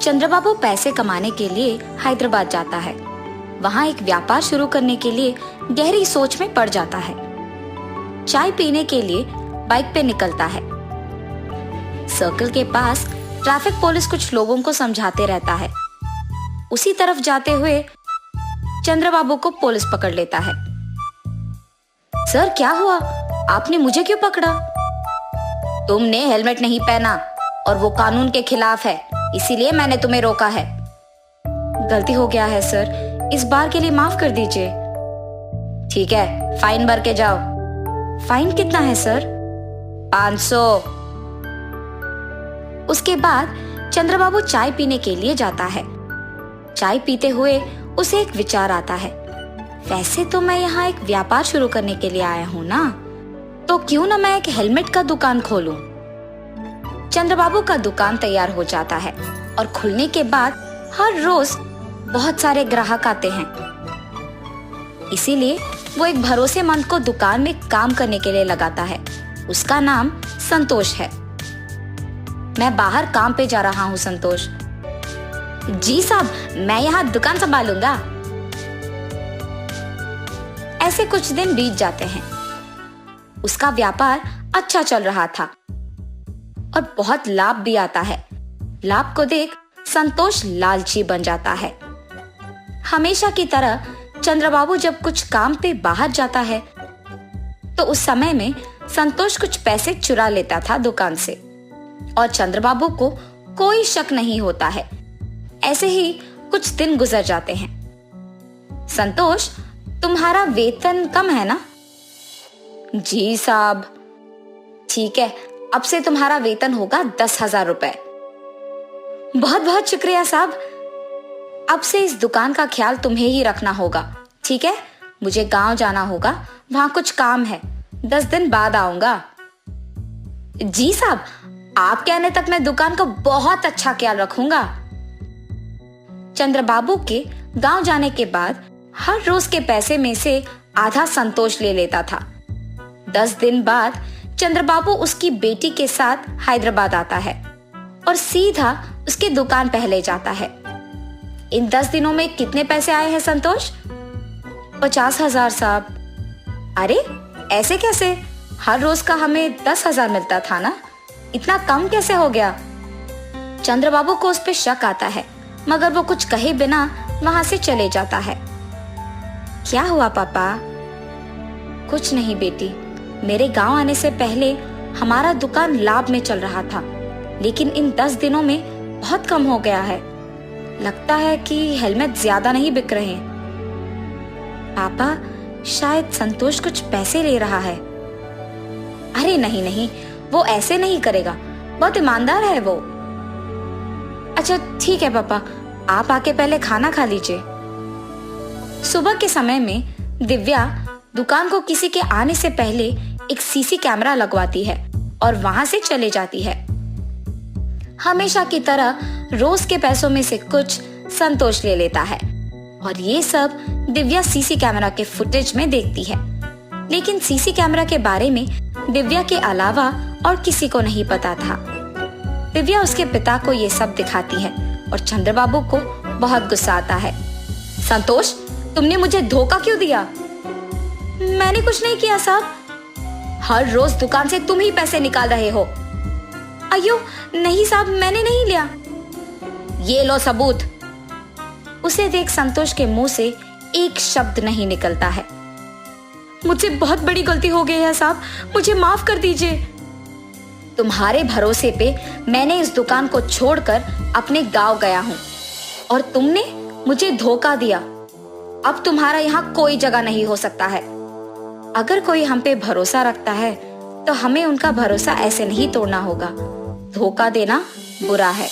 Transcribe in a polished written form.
चंद्रबाबू पैसे कमाने के लिए हैदराबाद जाता है। वहाँ एक व्यापार शुरू करने के लिए गहरी सोच में पड़ जाता है। चाय पीने के लिए बाइक पे निकलता है। सर्कल के पास ट्रैफिक पुलिस कुछ लोगों को समझाते रहता है। उसी तरफ जाते हुए चंद्रबाबू को पुलिस पकड़ लेता है। सर क्या हुआ, आपने मुझे क्यों पकड़ा? तुमने हेलमेट नहीं पहना और वो कानून के खिलाफ है, इसीलिए मैंने तुम्हें रोका है। गलती हो गया है सर, इस बार के लिए माफ कर दीजिए। ठीक है, फाइन भर के जाओ। फाइन कितना है सर? 500। उसके बाद चंद्रबाबू चाय पीने के लिए जाता है। चाय पीते हुए उसे एक विचार आता है, वैसे तो मैं यहाँ एक व्यापार शुरू करने के लिए आया हूँ ना, तो क्यों ना मैं एक हेलमेट का दुकान खोलूं। चंद्रबाबू का दुकान तैयार हो जाता है और खुलने के बाद हर रोज बहुत सारे ग्राहक आते हैं। इसीलिए वो एक भरोसेमंद को दुकान में काम करने के लिए लगाता है। उसका नाम संतोष है। मैं बाहर काम पे जा रहा हूँ संतोष। जी साहब, मैं यहाँ दुकान संभालूंगा। ऐसे कुछ दिन बीत जाते हैं। उसका व्यापार अच्छा चल रहा था और बहुत लाभ भी आता है। लाभ को देख संतोष लालची बन जाता है। हमेशा की तरह चंद्रबाबू जब कुछ काम पे बाहर जाता है तो उस समय में संतोष कुछ पैसे चुरा लेता था दुकान से और चंद्रबाबू को कोई शक नहीं होता है। ऐसे ही कुछ दिन गुजर जाते हैं। संतोष, तुम्हारा वेतन कम है ना? जी साहब। ठीक है, अब से तुम्हारा वेतन होगा 10,000 रुपए। बहुत बहुत शुक्रिया साहब। अब से इस दुकान का ख्याल तुम्हें ही रखना होगा, ठीक है? मुझे गांव जाना होगा, वहां कुछ काम है। 10 दिन बाद आऊंगा। जी साहब, आप कहने तक मैं दुकान का बहुत अच्छा ख्याल रखूंगा। चंद्रबाबू के गांव जाने के बाद हर रोज के पैसे में से आधा संतोष ले लेता था। 10 दिन बाद चंद्रबाबू उसकी बेटी के साथ हैदराबाद आता है और सीधा उसकी दुकान पे ले जाता है। इन 10 दिनों में कितने पैसे आए हैं संतोष? 50,000 साहब। अरे ऐसे कैसे? हर रोज का हमें 10,000 मिलता था ना, इतना कम कैसे हो गया? चंद्रबाबू को उस पे शक आता है, मगर वो कुछ कहे बिना वहां से चले जाता है। क्या हुआ पापा? कुछ नहीं बेटी, मेरे गांव आने से पहले हमारा दुकान लाभ में चल रहा था, लेकिन इन 10 दिनों में बहुत कम हो गया है। लगता है कि हेलमेट ज्यादा नहीं बिक रहे। पापा, शायद संतोष कुछ पैसे ले रहा है। अरे नहीं नहीं, वो ऐसे नहीं करेगा, बहुत ईमानदार है वो। अच्छा ठीक है पापा, आप आके पहले खाना खा लीजिए। सुबह के समय में दिव्या दुकान को किसी के आने से पहले एक सीसी कैमरा लगवाती है और वहां से चले जाती है। हमेशा की तरह रोज के पैसों में से कुछ संतोष ले लेता है और ये सब दिव्या सीसी कैमरा के फुटेज में देखती है। लेकिन सीसी कैमरा के बारे में दिव्या के अलावा और किसी को नहीं पता था। दिव्या उसके पिता को ये सब दिखाती है और चंद्रबाबू को बहुत गुस्सा आता है। संतोष, तुमने मुझे धोखा क्यों दिया? मैंने कुछ नहीं किया साहब। हर रोज दुकान से तुम ही पैसे निकाल रहे हो। अयो नहीं साहब, मैंने नहीं लिया। ये लो सबूत। उसे देख संतोष के मुंह से एक शब्द नहीं निकलता है। मुझसे बहुत बड़ी गलती हो गई है साहब, मुझे माफ कर दीजिए। तुम्हारे भरोसे पे मैंने इस दुकान को छोड़कर अपने गांव गया हूं और तुमने मुझे धोखा दिया। अब तुम्हारा यहाँ कोई जगह नहीं हो सकता है। अगर कोई हम पे भरोसा रखता है तो हमें उनका भरोसा ऐसे नहीं तोड़ना होगा। धोखा देना बुरा है।